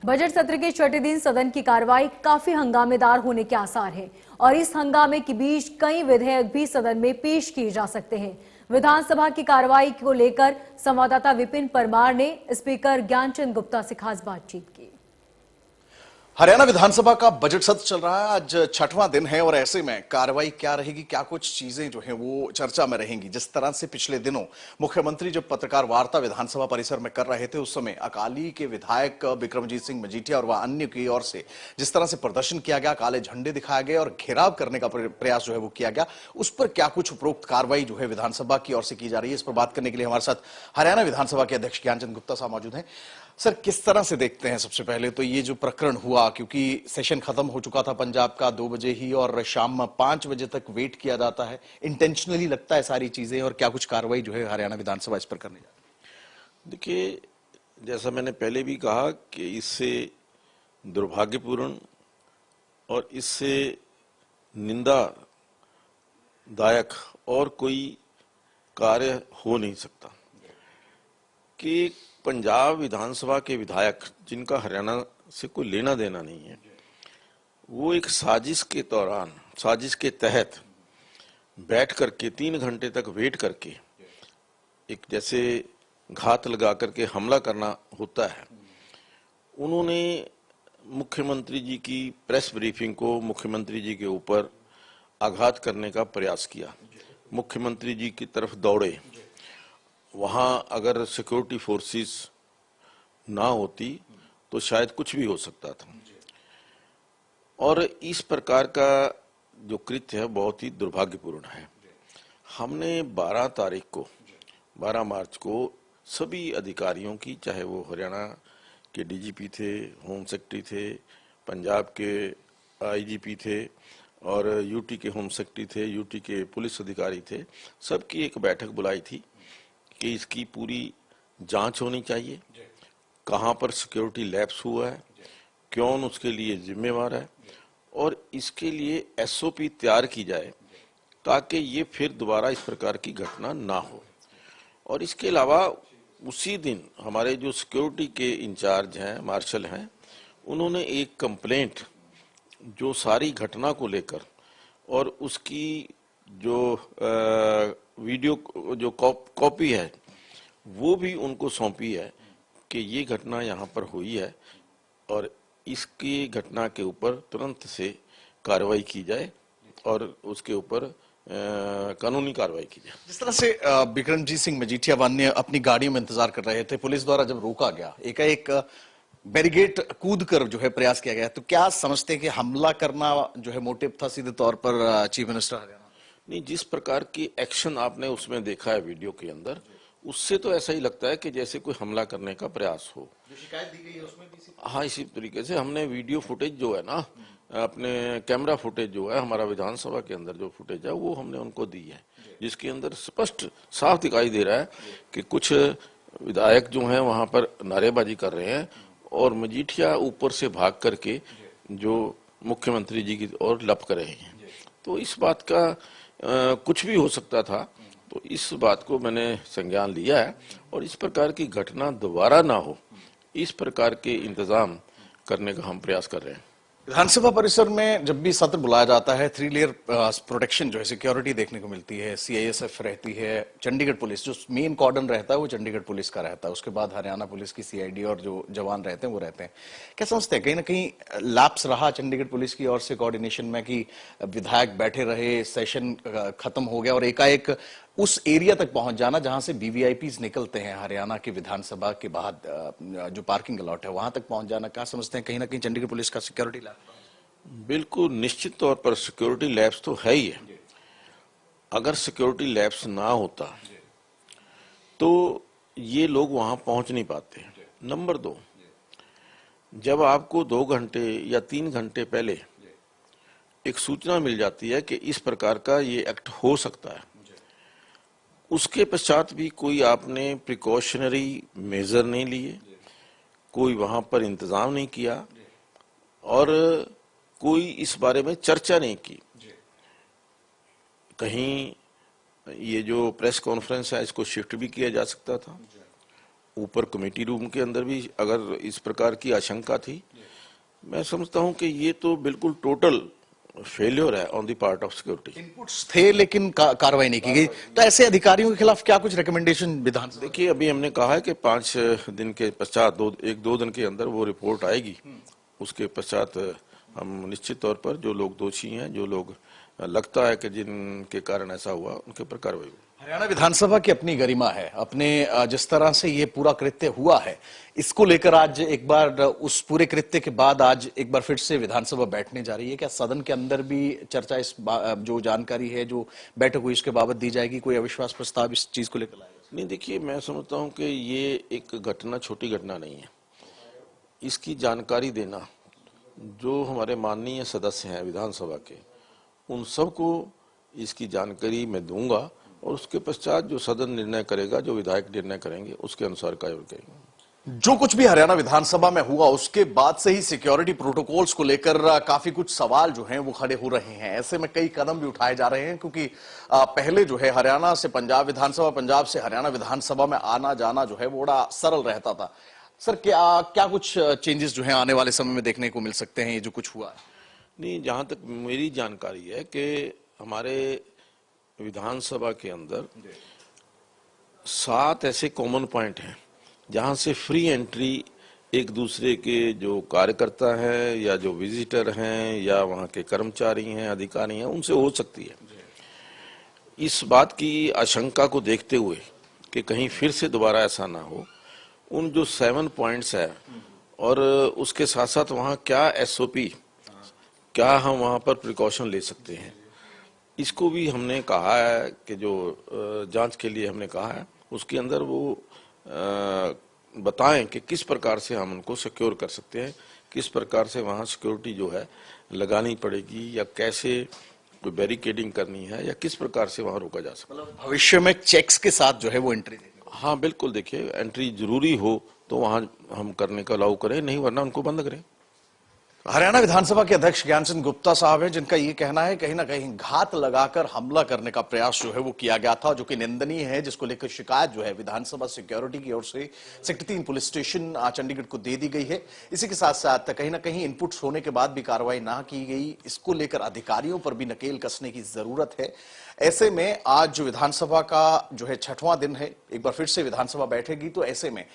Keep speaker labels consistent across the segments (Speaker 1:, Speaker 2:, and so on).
Speaker 1: Budget सत्र के छठे दिन सदन की कार्रवाई काफी हंगामेदार होने के आसार हैं और इस हंगामे के बीच कई विधेयक भी सदन में पेश किए जा सकते हैं। विधानसभा की कार्रवाई को लेकर संवाददाता विपिन परमार ने स्पीकर ज्ञानचंद गुप्ता से खास बातचीत की।
Speaker 2: हरियाणा विधानसभा का बजट सत्र चल रहा है, आज छठवां दिन है और ऐसे में कार्रवाई क्या रहेगी, क्या कुछ चीजें जो हैं वो चर्चा में रहेंगी। जिस तरह से पिछले दिनों मुख्यमंत्री जब पत्रकार वार्ता विधानसभा परिसर में कर रहे थे, उस समय अकाली के विधायक बिक्रमजीत सिंह मजीठिया और वह अन्य की ओर से जिस तरह से प्रदर्शन किया गया, काले झंडे दिखाया गया और घेराव करने का प्रयास जो है वो किया गया, उस पर क्या कुछ उपरोक्त कार्रवाई जो है विधानसभा की ओर से की जा रही है, इस पर बात करने के लिए हमारे साथ हरियाणा विधानसभा के अध्यक्ष ज्ञानचंद गुप्ता साहब मौजूद हैं। सर, किस तरह से देखते हैं सबसे पहले तो ये जो प्रकरण हुआ, क्योंकि सेशन खत्म हो चुका था पंजाब का 2 बजे ही और शाम 5 बजे तक वेट किया जाता है, इंटेंशनली लगता है सारी चीजें, और क्या कुछ कार्रवाई जो है हरियाणा विधानसभा इस पर करने जा रही है?
Speaker 3: देखिए, जैसा मैंने पहले भी कहा कि इससे दुर्भाग्यपूर्ण और इससे निंदादायक और कोई कार्य हो नहीं सकता कि पंजाब विधानसभा के विधायक, जिनका हरियाणा से कोई लेना देना नहीं है, वो एक साजिश के दौरान, साजिश के तहत बैठ करके 3 घंटे तक वेट करके एक जैसे घात लगा करके हमला करना होता है, उन्होंने मुख्यमंत्री जी की प्रेस ब्रीफिंग को मुख्यमंत्री जी के ऊपर आघात करने का प्रयास किया। मुख्यमंत्री जी की तरफ दौड़े, वहां अगर सिक्योरिटी फोर्सेस ना होती तो शायद कुछ भी हो सकता था। और इस प्रकार का जो कृत्य है बहुत ही दुर्भाग्यपूर्ण है। हमने 12 मार्च को सभी अधिकारियों की, चाहे वो हरियाणा के डीजीपी थे, होम सेक्रेटरी थे, पंजाब के आईजीपी थे और यूटी के होम सेक्रेटरी थे, यूटी के पुलिस अधिकारी थे, सबकी एक बैठक बुलाई थी कि इसकी पूरी जांच होनी चाहिए, कहां पर सिक्योरिटी लैप्स हुआ है, कौन उसके लिए जिम्मेवार है और इसके लिए एसओपी तैयार की जाए ताकि ये फिर दोबारा इस प्रकार की घटना ना हो। और इसके अलावा उसी दिन हमारे जो सिक्योरिटी के इंचार्ज हैं, मार्शल हैं, उन्होंने एक कंप्लेंट जो सारी घटना को लेकर और उसकी जो वीडियो जो कॉपी है वो भी उनको सौंपी है कि ये घटना यहाँ पर हुई है और इसकी घटना के ऊपर तुरंत से कार्रवाई की जाए और उसके ऊपर कानूनी कार्रवाई की जाए।
Speaker 2: जिस तरह से बिक्रमजीत सिंह मजीठिया अन्य अपनी गाड़ियों में इंतजार कर रहे थे, पुलिस द्वारा जब रोका गया, एकाएक बैरिकेड कूद कर जो है प्रयास किया गया, तो क्या समझते हैं कि हमला करना जो है मोटिव था सीधे तौर पर चीफ मिनिस्टर हरियाणा?
Speaker 3: नहीं, जिस प्रकार की एक्शन आपने उसमें देखा है वीडियो के अंदर, उससे तो ऐसा ही लगता है कि जैसे कोई हमला करने का प्रयास हो।
Speaker 2: जो शिकायत दी गई है उसमें भी
Speaker 3: हाँ, इसी तरीके से हमने वीडियो फुटेज जो है ना, अपने कैमरा फुटेज जो है, हमारा विधानसभा के अंदर जो फुटेज है वो हमने उनको दी है, जिसके अंदर स्पष्ट साफ दिखाई दे रहा है कि कुछ विधायक जो हैं वहां पर नारेबाजी कर रहे हैं और मजीठिया ऊपर से भाग करके जो मुख्यमंत्री जी की ओर लपक रहे हैं। तो इस बात का कुछ भी हो सकता था, तो इस बात को मैंने संज्ञान लिया है और इस प्रकार की घटना दोबारा ना हो, इस प्रकार के इंतजाम करने का हम प्रयास कर रहे हैं।
Speaker 2: विधानसभा परिसर में जब भी सत्र बुलाया जाता है, 3 लेयर प्रोटेक्शन जो है, सिक्योरिटी देखने को मिलती है, सीआईएसएफ रहती है, चंडीगढ़ पुलिस, जो मेन कॉर्डन रहता है वो चंडीगढ़ पुलिस का रहता है, उसके बाद हरियाणा पुलिस की सीआईडी और जो जवान रहते हैं वो रहते हैं। क्या समझते हैं, कहीं ना कहीं लैप्स रहा चंडीगढ़ पुलिस की ओर से कोऑर्डिनेशन में कि विधायक बैठे रहे, सेशन खत्म हो गया और एकाएक उस एरिया तक पहुंच जाना जहां से वीवीआईपीज निकलते हैं हरियाणा की विधानसभा के बाद, जो पार्किंग अलॉट है वहां तक पहुंच जाना, क्या समझते हैं कहीं ना कहीं चंडीगढ़ पुलिस का सिक्योरिटी लैब?
Speaker 3: बिल्कुल निश्चित तौर पर सिक्योरिटी लैब्स तो है ही है। अगर सिक्योरिटी लैब्स ना होता तो ये लोग वहां पहुंच नहीं पाते। नंबर 2, जब आपको 2 घंटे या 3 घंटे पहले एक सूचना मिल जाती है कि इस प्रकार का ये एक्ट हो सकता है, उसके पश्चात भी कोई आपने प्रिकॉशनरी मेजर नहीं लिए, कोई वहां पर इंतजाम नहीं किया और कोई इस बारे में चर्चा नहीं की। कहीं ये जो प्रेस कॉन्फ्रेंस है इसको शिफ्ट भी किया जा सकता था ऊपर कमेटी रूम के अंदर भी अगर इस प्रकार की आशंका थी, मैं समझता हूं कि ये तो बिल्कुल टोटल फेलियर है on the part of security.
Speaker 2: Inputs थे लेकिन कार्रवाई नहीं की गई, तो ऐसे अधिकारियों के खिलाफ क्या कुछ रिकमेंडेशन विधानसभा?
Speaker 3: देखिए, अभी हमने कहा है कि 5 दिन के पश्चात, 1-2 दिन के अंदर वो रिपोर्ट आएगी। उसके पश्चात हम निश्चित तौर पर जो लोग दोषी हैं, जो लोग लगता है कि जिनके कारण ऐसा हुआ, उनके ऊपर कार्रवाई होगी।
Speaker 2: हरियाणा विधानसभा की अपनी गरिमा है, अपने जिस तरह से ये पूरा कृत्य हुआ है, इसको लेकर आज एक बार उस पूरे कृत्य के बाद आज एक बार फिर से विधानसभा बैठने जा रही है। क्या सदन के अंदर भी चर्चा जो जानकारी है, जो बैठक हुई, इसके बाबत दी जाएगी? कोई अविश्वास प्रस्ताव इस चीज को लेकर लाएगा?
Speaker 3: नहीं, देखिए, मैं समझता हूं कि ये एक घटना छोटी घटना नहीं है। इसकी जानकारी देना जो हमारे माननीय सदस्य हैं विधानसभा के, उन सबको इसकी जानकारी मैं दूंगा और उसके पश्चात जो सदन निर्णय करेगा, जो विधायक निर्णय करेंगे, उसके अनुसार कार्रवाई करेंगे।
Speaker 2: जो कुछ भी हरियाणा विधानसभा में हुआ उसके बाद से ही सिक्योरिटी प्रोटोकॉल्स को लेकर काफी कुछ सवाल जो हैं वो खड़े हो रहे हैं। ऐसे में कई कदम भी उठाए जा रहे हैं, क्योंकि पहले जो है हरियाणा से पंजाब विधानसभा, पंजाब से हरियाणा विधानसभा में आना जाना जो है वो बड़ा सरल रहता था। सर, क्या कुछ चेंजेस जो है आने वाले समय में देखने को मिल सकते हैं, ये जो कुछ हुआ है?
Speaker 3: नहीं, जहां तक मेरी जानकारी है कि हमारे विधानसभा के अंदर 7 ऐसे कॉमन पॉइंट हैं जहां से फ्री एंट्री एक दूसरे के जो कार्यकर्ता हैं या जो विजिटर हैं या वहां के कर्मचारी हैं, अधिकारी हैं, उनसे हो सकती है। इस बात की आशंका को देखते हुए कि कहीं फिर से दोबारा ऐसा ना हो, उन जो 7 पॉइंट्स है और उसके साथ साथ वहां क्या एसओपी, क्या हम वहां पर प्रिकॉशन ले सकते हैं, इसको भी हमने कहा है कि जो जांच के लिए हमने कहा है, उसके अंदर वो बताएं कि किस प्रकार से हम उनको सिक्योर कर सकते हैं, किस प्रकार से वहां सिक्योरिटी जो है लगानी पड़ेगी, या कैसे कोई बैरिकेडिंग करनी है, या किस प्रकार से वहां रोका जा सकता है।
Speaker 2: भविष्य में चेक्स के साथ जो है वो एंट्री देनी?
Speaker 3: हाँ, बिल्कुल। देखिए, एंट्री जरूरी हो तो वहां हम करने का अलाउ करें, नहीं वरना उनको बंद करें।
Speaker 2: हरियाणा विधानसभा के अध्यक्ष ज्ञान चंद गुप्ता साहब हैं, जिनका ये कहना है कहीं ना कहीं घात लगाकर हमला करने का प्रयास जो है वो किया गया था, जो कि निंदनीय है, जिसको लेकर शिकायत जो है विधानसभा सिक्योरिटी की ओर से सेक्टर 3 पुलिस स्टेशन चंडीगढ़ को दे दी गई है। इसी के साथ साथ कहीं ना कहीं इनपुट्स होने के बाद भी कार्रवाई ना की गई, इसको लेकर अधिकारियों पर भी नकेल कसने की जरूरत है। ऐसे में आज जो विधानसभा का जो है 6वां दिन है, एक बार फिर से विधानसभा बैठेगी, तो ऐसे में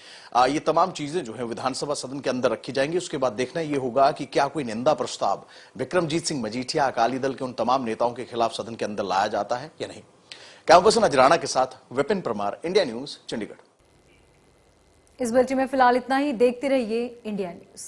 Speaker 2: ये तमाम चीजें जो है विधानसभा सदन के अंदर रखी जाएंगी। उसके बाद देखना ये होगा कि क्या कोई निंदा प्रस्ताव विक्रमजीत सिंह मजीठिया, अकाली दल के उन तमाम नेताओं के खिलाफ सदन के अंदर लाया जाता है या नहीं। कैमरा पर्सन नजराना के साथ विपिन परमार, इंडिया न्यूज, चंडीगढ़।
Speaker 1: इस बुलेटिन में फिलहाल इतना ही। देखते रहिए इंडिया न्यूज।